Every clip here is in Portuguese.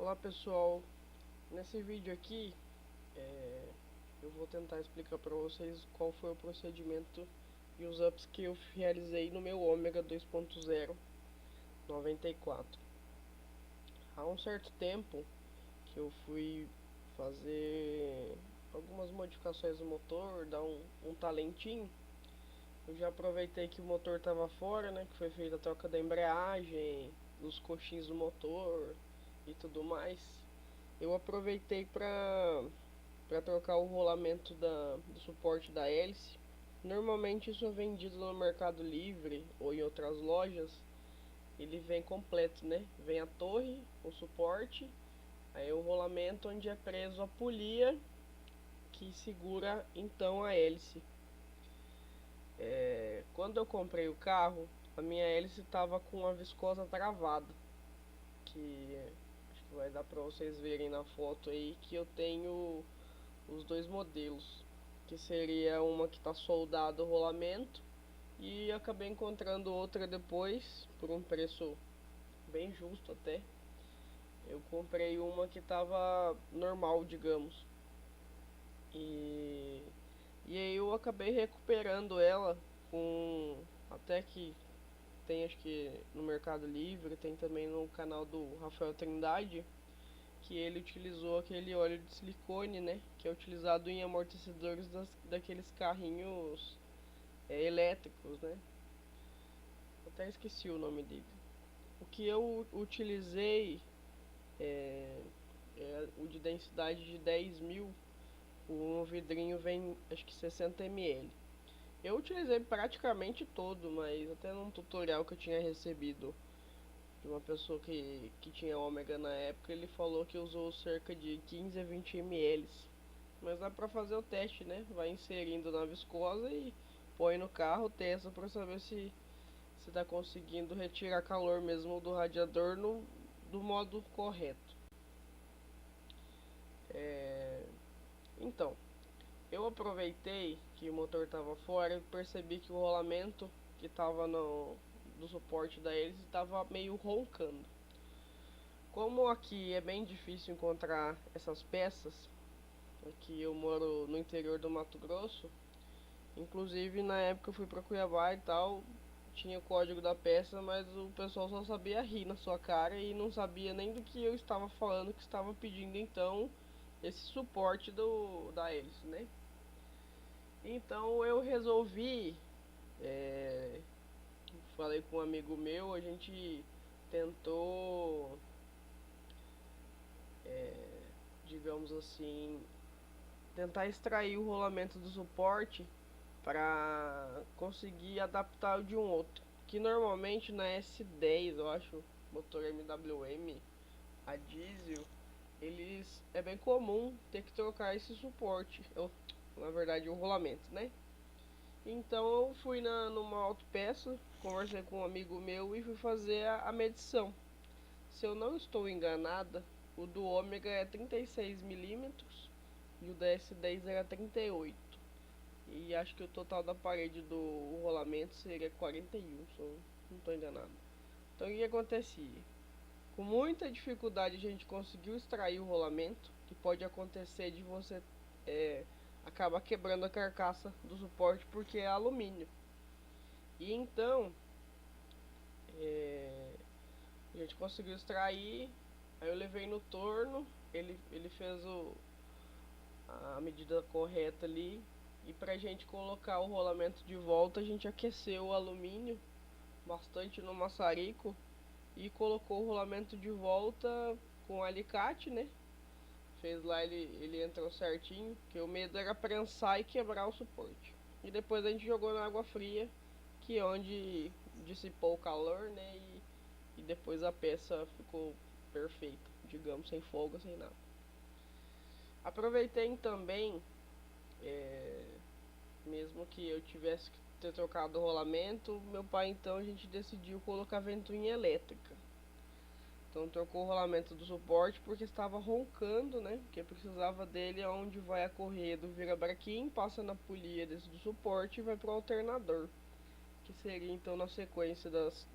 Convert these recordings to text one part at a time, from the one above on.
Olá pessoal, nesse vídeo aqui eu vou tentar explicar para vocês qual foi o procedimento e os ups que eu realizei no meu Ômega 2.0 94. Há um certo tempo que eu fui fazer algumas modificações no motor, dar um talentinho. Eu já aproveitei que o motor estava fora, né, que foi feita a troca da embreagem, dos coxins do motor e tudo mais. Eu aproveitei para trocar o rolamento do suporte da hélice. Normalmente isso é vendido no Mercado Livre ou em outras lojas. Ele vem completo, né? Vem a torre, o suporte, aí o rolamento onde é preso a polia que segura então a hélice. Quando eu comprei o carro, a minha hélice estava com a viscosa travada, que acho que vai dar para vocês verem na foto aí que eu tenho os dois modelos, que seria uma que está soldado o rolamento, e acabei encontrando outra depois por um preço bem justo até. Eu comprei uma que estava normal, digamos, e e aí eu acabei recuperando ela com até que tem, acho que no Mercado Livre, tem também no canal do Rafael Trindade, que ele utilizou aquele óleo de silicone, né, que é utilizado em amortecedores daqueles carrinhos elétricos, né. Até esqueci o nome dele. O que eu utilizei é, é o de densidade de 10.000. Um vidrinho vem, acho que 60 ml. Eu utilizei praticamente todo, mas até num tutorial que eu tinha recebido de uma pessoa que tinha ômega na época, ele falou que usou cerca de 15 a 20 ml. Mas dá pra fazer o teste, né? Vai inserindo na viscosa e põe no carro, testa pra saber se tá conseguindo retirar calor mesmo do radiador do modo correto. É, então, eu aproveitei que o motor estava fora e percebi que o rolamento que estava no do suporte da hélice estava meio roncando. Como aqui é bem difícil encontrar essas peças, aqui eu moro no interior do Mato Grosso, inclusive na época eu fui para Cuiabá e tal, tinha o código da peça, mas o pessoal só sabia rir na sua cara e não sabia nem do que eu estava falando, que estava pedindo então esse suporte da hélice, né? Então eu resolvi, é, falei com um amigo meu, a gente tentou, é, digamos assim, tentar extrair o rolamento do suporte para conseguir adaptar o de um outro. Que normalmente na S10, eu acho, motor MWM, a diesel, eles é bem comum ter que trocar esse suporte, ou na verdade o rolamento, né? Então eu fui numa autopeça, conversei com um amigo meu e fui fazer a medição. Se eu não estou enganada, o do ômega é 36 milímetros e o da S10 era 38. E acho que o total da parede do rolamento seria 41, se eu não estou enganado. Então o que acontecia? Com muita dificuldade a gente conseguiu extrair o rolamento, que pode acontecer de você é, acabar quebrando a carcaça do suporte porque é alumínio. E então é, a gente conseguiu extrair, aí eu levei no torno, ele fez a medida correta ali. E pra gente colocar o rolamento de volta, a gente aqueceu o alumínio bastante no maçarico e colocou o rolamento de volta com alicate, né? Fez lá, ele entrou certinho, que o medo era prensar e quebrar o suporte. E depois a gente jogou na água fria, que é onde dissipou o calor, né? E depois a peça ficou perfeita, digamos, sem folga, sem nada. Aproveitei também, é, mesmo que eu tivesse que ter trocado o rolamento, meu pai então a gente decidiu colocar ventoinha elétrica. Então trocou o rolamento do suporte porque estava roncando, né? Porque precisava dele onde vai a correia do virabraquim, passa na polia desse do suporte e vai pro alternador. Que seria então na sequência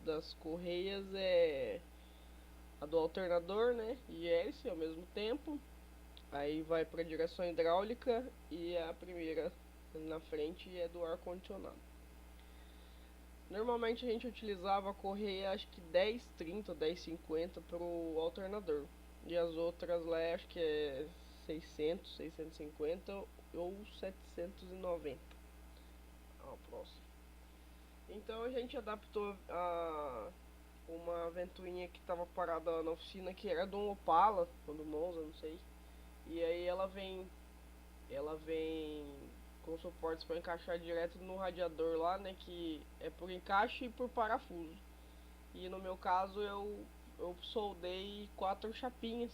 das correias a do alternador, né, e hélice ao mesmo tempo. Aí vai para direção hidráulica e a primeira na frente é do ar condicionado. Normalmente a gente utilizava a correia acho que 1030 ou 1050 para o alternador. E as outras lá acho que é 600, 650 ou 790. A próxima. Então a gente adaptou a uma ventoinha que estava parada na oficina, que era de um Opala, ou do Monza, não sei. E aí ela vem com suportes para encaixar direto no radiador lá, né, que é por encaixe e por parafuso. E no meu caso eu soldei 4 chapinhas,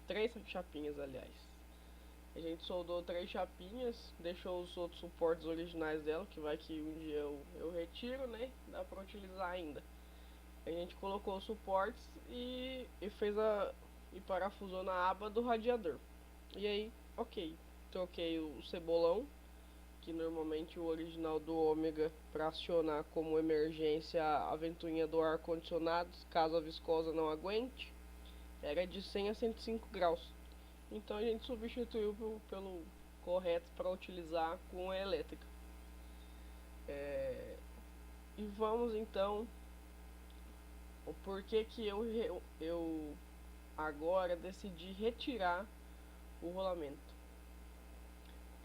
3 chapinhas aliás. A gente soldou 3 chapinhas, deixou os outros suportes originais dela, que vai que um dia eu retiro, né, dá para utilizar ainda. A gente colocou os suportes e fez e parafusou na aba do radiador. E aí, ok, troquei o cebolão, que normalmente o original do Ômega, para acionar como emergência a ventoinha do ar condicionado, caso a viscosa não aguente, era de 100 a 105 graus. Então a gente substituiu pelo correto para utilizar com a elétrica. E vamos então o porquê que eu agora decidi retirar o rolamento.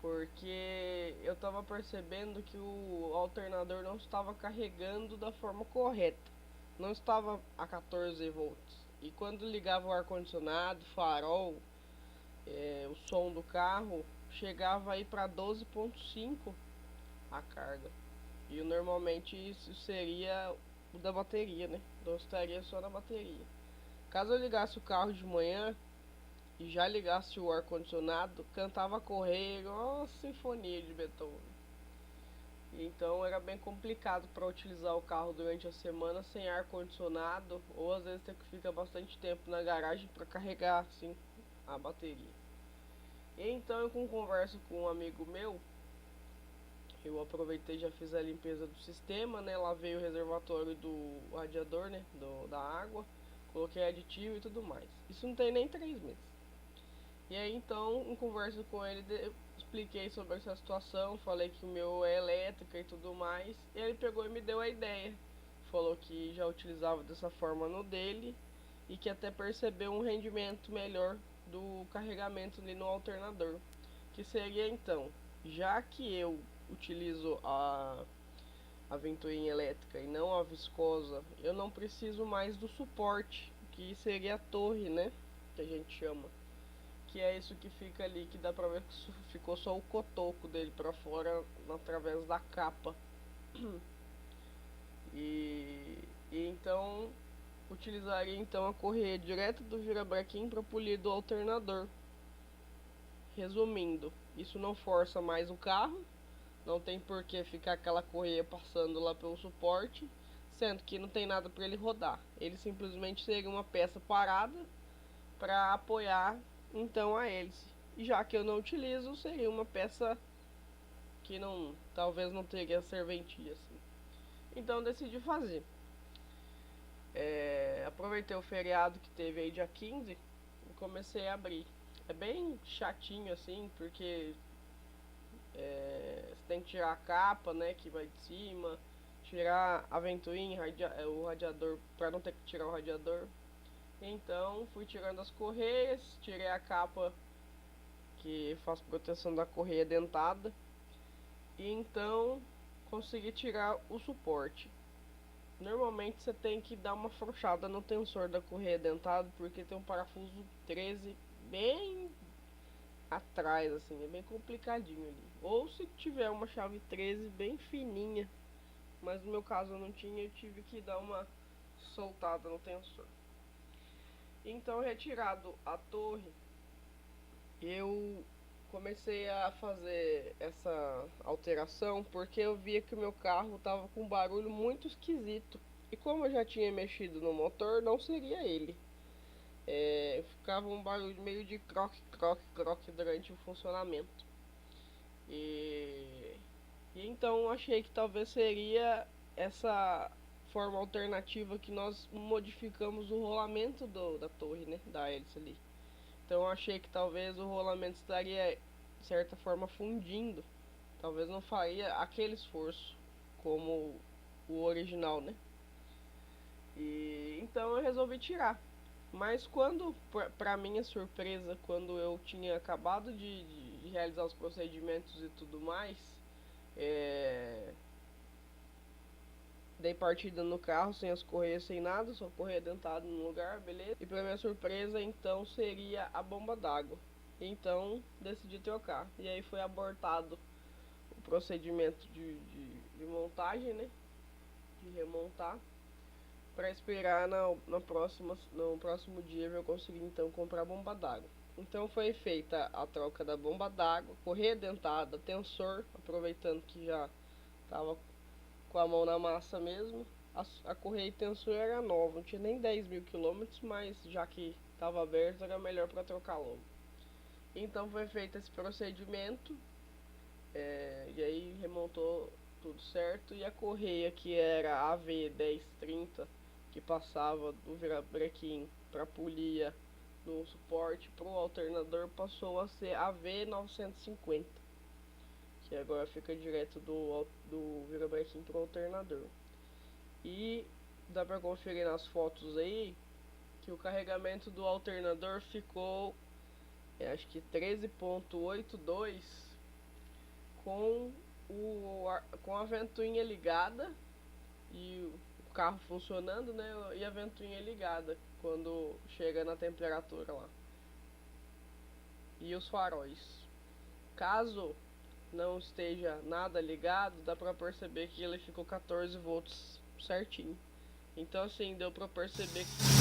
Porque eu estava percebendo que o alternador não estava carregando da forma correta. Não estava a 14 volts. E quando ligava o ar-condicionado, farol, o som do carro, chegava aí para 12,5 a carga. E normalmente isso seria o da bateria, né? Então estaria só na bateria. Caso eu ligasse o carro de manhã e já ligasse o ar-condicionado, cantava a correia igual uma sinfonia de Beethoven. Então era bem complicado para utilizar o carro durante a semana sem ar-condicionado, ou às vezes ter que ficar bastante tempo na garagem para carregar assim a bateria. E então eu com conversa com um amigo meu, eu aproveitei e já fiz a limpeza do sistema, né? Lavei o reservatório do radiador, né? Da água, coloquei aditivo e tudo mais. Isso não tem nem 3 meses. E aí então, em conversa com ele, expliquei sobre essa situação, falei que o meu é elétrica e tudo mais. E ele pegou e me deu a ideia. Falou que já utilizava dessa forma no dele e que até percebeu um rendimento melhor do carregamento ali no alternador. Que seria então, já que eu utilizo a ventoinha elétrica e não a viscosa, eu não preciso mais do suporte, que seria a torre, né? Que a gente chama. Que é isso que fica ali, que dá pra ver que ficou só o cotoco dele pra fora através da capa. E então utilizaria então a correia direto do virabrequim para polir do alternador. Resumindo, isso não força mais o carro, não tem por que ficar aquela correia passando lá pelo suporte, sendo que não tem nada para ele rodar. Ele simplesmente seria uma peça parada para apoiar então a hélice. E já que eu não utilizo, seria uma peça que não, talvez não teria serventia assim. Então decidi fazer. Aproveitei o feriado que teve aí dia 15 e comecei a abrir. É bem chatinho assim, porque você tem que tirar a capa, né, que vai de cima, tirar a ventoinha, o radiador, para não ter que tirar o radiador. Então fui tirando as correias, tirei a capa que faz proteção da correia dentada, e então consegui tirar o suporte. Normalmente você tem que dar uma afrouxada no tensor da correia dentada, porque tem um parafuso 13 bem atrás, assim, é bem complicadinho ali. Ou se tiver uma chave 13 bem fininha, mas no meu caso eu não tinha, eu tive que dar uma soltada no tensor. Então, retirado a torre, eu comecei a fazer essa alteração porque eu via que o meu carro estava com um barulho muito esquisito. E como eu já tinha mexido no motor, não seria ele. Ficava um barulho meio de croque, croque, croque durante o funcionamento. E então achei que talvez seria essa forma alternativa que nós modificamos o rolamento da torre, né, da hélice ali. Então eu achei que talvez o rolamento estaria, de certa forma, fundindo. Talvez não faria aquele esforço como o original, né? E então eu resolvi tirar. Mas quando, pra minha surpresa, quando eu tinha acabado de realizar os procedimentos e tudo mais, dei partida no carro sem as correias, sem nada, só correia dentada no lugar, beleza. E pra minha surpresa, então seria a bomba d'água. Então decidi trocar. E aí foi abortado o procedimento de montagem, né? De remontar. Para esperar no próximo dia eu consegui então comprar a bomba d'água. Então foi feita a troca da bomba d'água, correia dentada, tensor, aproveitando que já estava com a mão na massa mesmo. A correia e tensor era nova, não tinha nem 10 mil quilômetros, mas já que estava aberto era melhor para trocar logo. Então foi feito esse procedimento, e aí remontou tudo certo. E a correia que era AV1030, que passava do virabrequim para polia no suporte para o alternador, passou a ser AV950, que agora fica direto do virabrequim para o alternador. E dá para conferir nas fotos aí que o carregamento do alternador ficou, acho que 13.82, com com a ventoinha ligada e o carro funcionando, né? E a ventoinha ligada quando chega na temperatura lá. E os faróis. Caso não esteja nada ligado, dá pra perceber que ele ficou 14 volts certinho. Então assim, deu pra perceber que